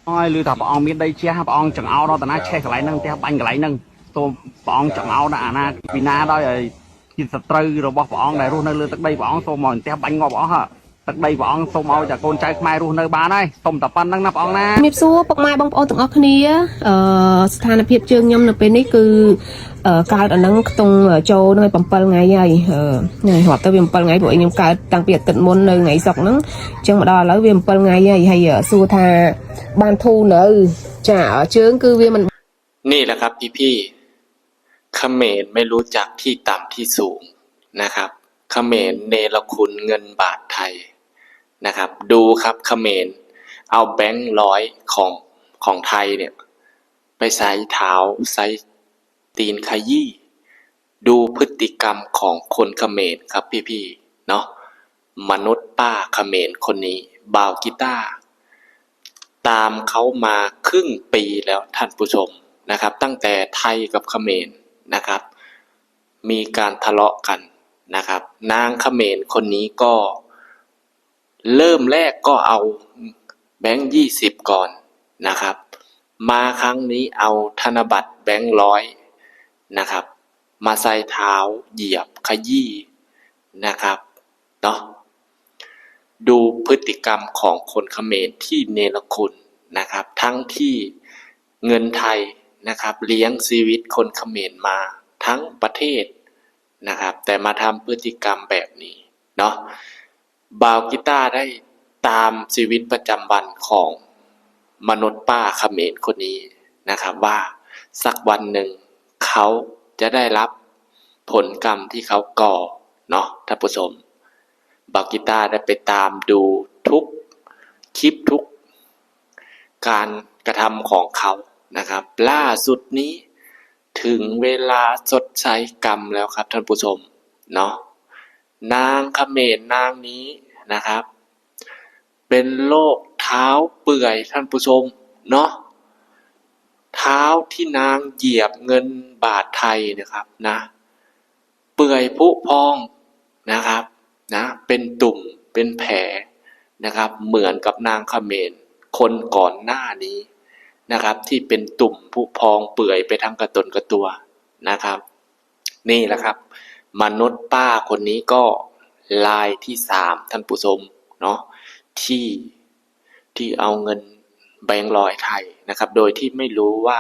ôi lư thà bọn miền đây chia bọn chẳng ao đó tao nói che cái lại nâng theo bánh cái lại nâng tôi bọn chẳng ao đã na vì na đó rồi nhìn sạch trừ rồi bọn này luôn nơi lư tắc đây bọn tôi mòn theo bánh ngò bọn hả tắc đây bọn tôi mau cho con trai mai luôn nơi ba đây tôm tập ăn nâng nắp bọn na มีสู้ปกไม้บางปอถึงออกนี้สถานภาพเชิงยำเป็นนี่คือการอันนั้นตรงโจในปั๊มเปิลไงใหญ่ไงหัวตะเวียมเปิลไงพวกยังการต่างเปียกติดมนในไงสอกนั้นจังหวะดอแล้วเวียมเปิลไงใหญ่ให้สู้ทาบานทูเนอจ่าเชิงคือเวียมันนี่แหละครับพี่เขมรไม่รู้จักที่ต่ำที่สูงนะครับเขมรเนรคุณเงินบาทไทยนะครับดูครับเขมรเอาแบงค์ร้อยของไทยเนี่ยไปใส่เท้าใส่ตีนขยี้ดูพฤติกรรมของคนเขมรครับพี่เนาะมนุษย์ป้าเขมรคนนี้บ่าวกีตาร์ตามเขามาครึ่งปีแล้วท่านผู้ชมนะครับตั้งแต่ไทยกับเขมรนะครับมีการทะเลาะกันนะครับนางเขมรคนนี้ก็เริ่มแรกก็เอาแบงค์20ก่อนนะครับมาครั้งนี้เอาธนบัตรแบงค์ร้อยนะครับมาใส่เท้าเหยียบขยี้นะครับเนาะดูพฤติกรรมของคนเขมรที่เนรคุณนะครับทั้งที่เงินไทยนะครับเลี้ยงชีวิตคนเขมรมาทั้งประเทศนะครับแต่มาทำพฤติกรรมแบบนี้เนาะบ่าวกีตาร์ได้ตามชีวิตประจำวันของมนุษย์ป้าเขมรคนนี้นะครับว่าสักวันหนึ่งเขาจะได้รับผลกรรมที่เขาก่อเนาะท่านผู้ชมบ่าวกีตาร์ได้ไปตามดูทุกคลิปทุกการกระทำของเขานะครับล่าสุดนี้ถึงเวลาชดใช้กรรมแล้วครับท่านผู้ชมเนาะนางเขมรนางนี้นะครับเป็นโรคเท้าเปื่อยท่านผู้ชมเนาะเท้าที่นางเหยียบเงินบาทไทยนะครับนะเปื่อยผุพองนะครับนะเป็นตุ่มเป็นแผลนะครับเหมือนกับนางเขมรคนก่อนหน้านี้นะครับที่เป็นตุ่มผุพองเปื่อยไปทั้งกระตนกระตัวนะครับนี่แหละครับมนุษย์ป้าคนนี้ก็ลายที่3ท่านผู้ชมเนาะที่เอาเงินแบงค์ร้อยไทยนะครับโดยที่ไม่รู้ว่า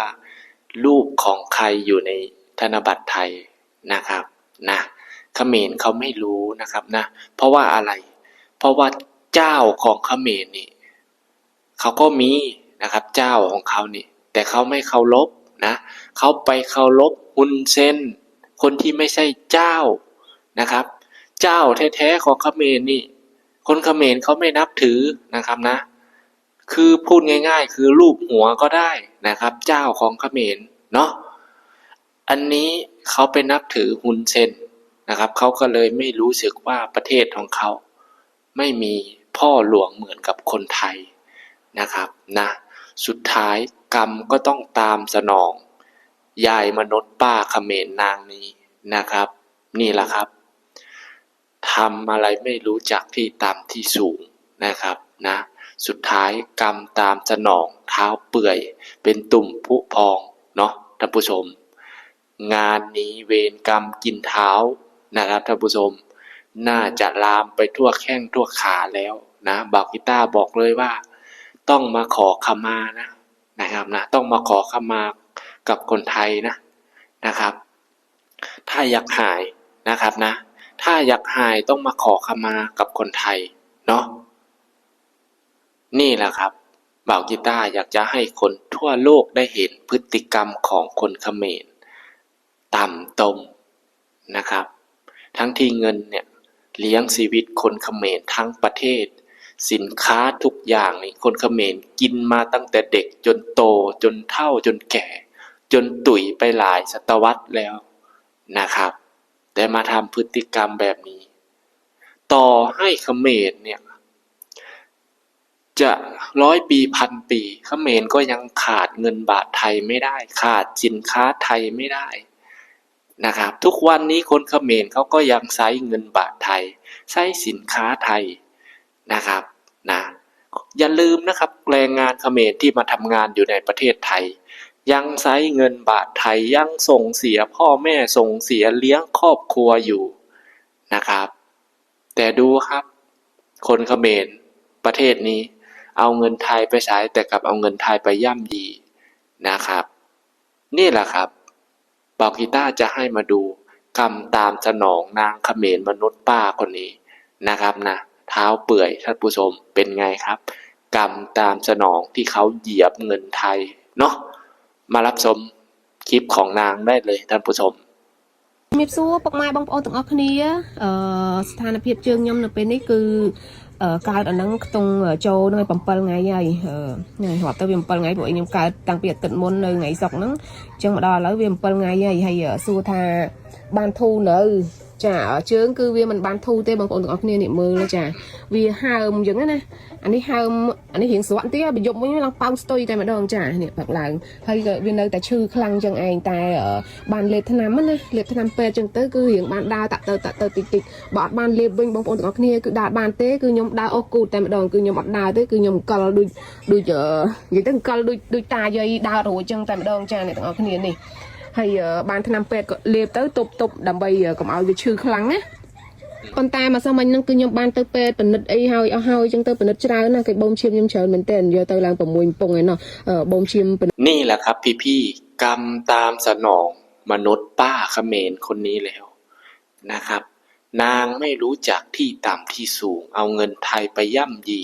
รูปของใครอยู่ในธนบัตรไทยนะครับนะเขมรเขาไม่รู้นะครับนะเพราะว่าอะไรเพราะว่าเจ้าของเขมรนี่เขาก็มีนะครับเจ้าของเขานี่แต่เขาไม่เคารพนะเขาไปเคารพฮุนเซนคนที่ไม่ใช่เจ้านะครับเจ้าแท้ๆของเขมรนี่คนเขมรเขาไม่นับถือนะครับนะคือพูดง่ายๆคือรูปหัวก็ได้นะครับเจ้าของเขมรเนาะอันนี้เขาไปนับถือฮุนเซนนะครับเขาก็เลยไม่รู้สึกว่าประเทศของเขาไม่มีพ่อหลวงเหมือนกับคนไทยนะครับนะสุดท้ายกรรมก็ต้องตามสนองยายมนุษย์ป้าเขมรนางนี้นะครับนี่แหละครับทำอะไรไม่รู้จักที่ต่ำที่สูงนะครับนะสุดท้ายกรรมตามสนองเท้าเปื่อยเป็นตุ่มผุพองเนาะท่านผู้ชมงานนี้เวรกรรมกินเท้านะครับท่านผู้ชมน่าจะลามไปทั่วแข้งทั่วขาแล้วนะบ่าวกีตาร์บอกเลยว่าต้องมาขอขมานะครับนะต้องมาขอขมากับคนไทยนะครับถ้าอยากหายนะครับนะถ้าอยากหายต้องมาขอขมากับคนไทยเนาะนี่แหละครับบ่าวกีตาร์อยากจะให้คนทั่วโลกได้เห็นพฤติกรรมของคนเขมรต่ำตมนะครับทั้งที่เงินเนี่ยเลี้ยงชีวิตคนเขมรทั้งประเทศสินค้าทุกอย่างนี่คนเขมรกินมาตั้งแต่เด็กจนโตจนเฒ่าจนแก่จนตุ๋ยไปหลายศตวรรษแล้วนะครับแต่มาทำพฤติกรรมแบบนี้ต่อให้เขมรเนี่ยจะ100 ปีพันปีเขมรก็ยังขาดเงินบาทไทยไม่ได้ขาดสินค้าไทยไม่ได้นะครับทุกวันนี้คนเขมรเขาก็ยังใช้เงินบาทไทยใช้สินค้าไทยนะครับนะ อย่าลืมนะครับแรงงานเขมรที่มาทำงานอยู่ในประเทศไทยยังใช้เงินบาทไทยยังส่งเสียพ่อแม่ส่งเสียเลี้ยงครอบครัวอยู่นะครับแต่ดูครับคนเขมรประเทศนี้เอาเงินไทยไปใช้แต่กลับเอาเงินไทยไปย่ำยีนะครับนี่แหละครับบอกีต้าจะให้มาดูกรรมตามสนองนางเขมรมนุษย์ป้าคนนี้นะครับนะเท้าเปื่อยท่านผู้ชมเป็นไงครับกรรมตามสนองที่เขาเหยียบเงินไทยเนาะมารับชมคลิปของนางได้เลยท่านผู้ชม มีสู้ปกไม้บางปอนถึงออกนี้สถานภาพเชิงยมเป็นนี่คือการอันนั้นตรงโจในปั๊มเปิลไงใหญ่ไงหัวตะเวียมเปิลไงบอกยังการต่างเปียติดมนในไงสอกนั้นจังมาดอแล้วเวียมเปิลไงใหญ่ให้สู้ทาบานทูเนอจ้าเชิงคือเวียมันบานทูเต้บางปอนถึงออกนี้เนี่ยมือเลยจ้าเวียห้ามอย่างนั้นนะอันนี้ห้ามอันนี้เห็นสวรรค์ที่ไปยกไม่ลังปังสตอยแต่มาดองจ้าเนี่ยแบบหลังให้เวียนเลยแต่ชื่อคลังจังเองแต่บานเลทน้ำมันนะเลทน้ำเปรจังเต้คือเห็นบานดาวตัดเตอติดบอดบานเลบบิ้งบางปอนถึงออกนี้คือดาบานเต้คือยมดาวโอกูแต่มาดองคือยมดาวเต้คือยมกอลดูเจออย่างตั้งกอลดูตาใหญ่ดาวโหจังแต่มาดองจ้าเนี่ยถึงออกนี้นี่ให้บานน้ำเปรก็เลบเต้ตบดำใบกับเอาชื่อคลังนะคนตายมาสมัยนั้นคือยมบานเตอเป็ดเป็นนิดไอ้เฮาเอาเฮาจังเตอเป็นนิดเช้านะcái bông chimยมเฉินเหมือนเต้นเยอะเตอลางประมวยปงไงเนาะbông chimเป็นนี่แหละครับพี่ๆกรรมตามสนองมนุษย์ป้าเขมรคนนี้แล้วนะครับนางไม่รู้จักที่ต่ำที่สูงเอาเงินไทยไปย่ำยี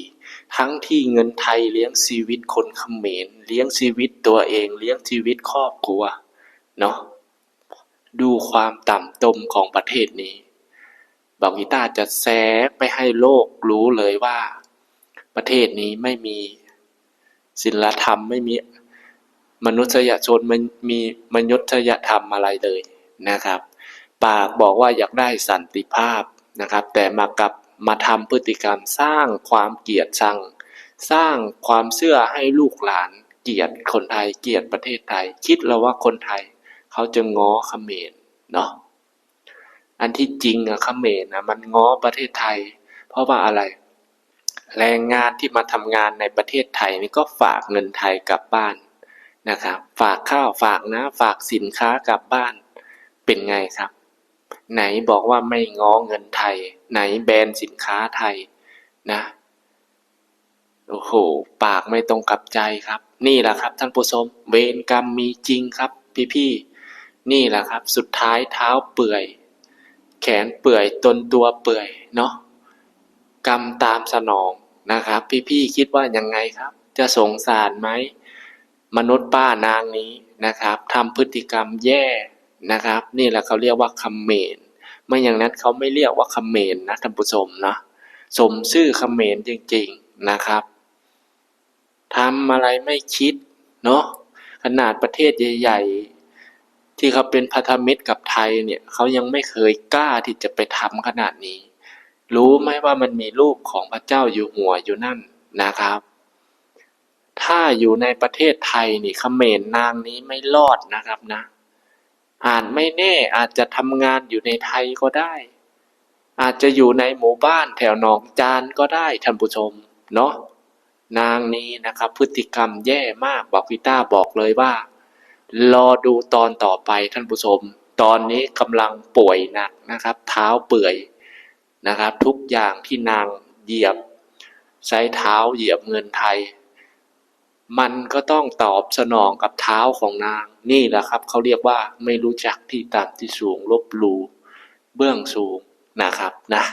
ทั้งที่เงินไทยเลี้ยงชีวิตคนเขมรเลี้ยงชีวิตตัวเองเลี้ยงชีวิตครอบครัวเนาะดูความต่ำตมของประเทศนี้บอกีต้าจะแซะไปให้โลกรู้เลยว่าประเทศนี้ไม่มีศีลธรรมไม่มีมนุษยชนมันมีมนุษยธรรมอะไรเลยนะครับปากบอกว่าอยากได้สันติภาพนะครับแต่มาทำพฤติกรรมสร้างความเกลียดชังสร้างความเชื่อให้ลูกหลานเกลียดคนไทยเกลียดประเทศไทยคิดแล้วว่าคนไทยเขาจะง้อเขมรเนาะอันที่จริงอะเขมรนะมันง้อประเทศไทยเพราะว่าอะไรแรงงานที่มาทำงานในประเทศไทยนี่ก็ฝากเงินไทยกลับบ้านนะครับฝากข้าวฝากน้ำฝากสินค้ากลับบ้านเป็นไงครับไหนบอกว่าไม่ง้อเงินไทยไหนแบนสินค้าไทยนะโอ้โหปากไม่ตรงกับใจครับนี่แหละครับท่านผู้ชมเวรกรรมมีจริงครับพี่ๆนี่แหละครับสุดท้ายเท้าเปื่อยแขนเปื่อยตนตัวเปื่อยเนาะกรรมตามสนองนะครับพี่ๆคิดว่ายังไงครับจะสงสารไหมมนุษย์ป้านางนี้นะครับทำพฤติกรรมแย่นะครับนี่แหละเขาเรียกว่าเขมรไม่อย่างนั้นเขาไม่เรียกว่าเขมรนะท่านผู้ชมนะสมชื่อเขมรจริงๆนะครับทำอะไรไม่คิดเนาะขนาดประเทศใหญ่ๆที่เขาเป็นพันธมิตรกับไทยเนี่ยเขายังไม่เคยกล้าที่จะไปทำขนาดนี้รู้ไหมว่ามันมีรูปของพระเจ้าอยู่หัวอยู่นั่นนะครับถ้าอยู่ในประเทศไทยนี่เขมรนางนี้ไม่รอดนะครับนะอาจไม่แน่อาจจะทำงานอยู่ในไทยก็ได้อาจจะอยู่ในหมู่บ้านแถวหนองจานก็ได้ท่านผู้ชมเนาะนางนี้นะครับพฤติกรรมแย่มากบอกกีต้าบอกเลยว่ารอดูตอนต่อไปท่านผู้ชมตอนนี้กำลังป่วยหนักนะครับเท้าเปื่อยนะครับทุกอย่างที่นางเหยียบใช้เท้าเหยียบเงินไทยมันก็ต้องตอบสนองกับเท้าของนางนี่แหละครับเขาเรียกว่าไม่รู้จักที่ต่ำที่สูงลบหลู่เบื้องสูงนะครับนะ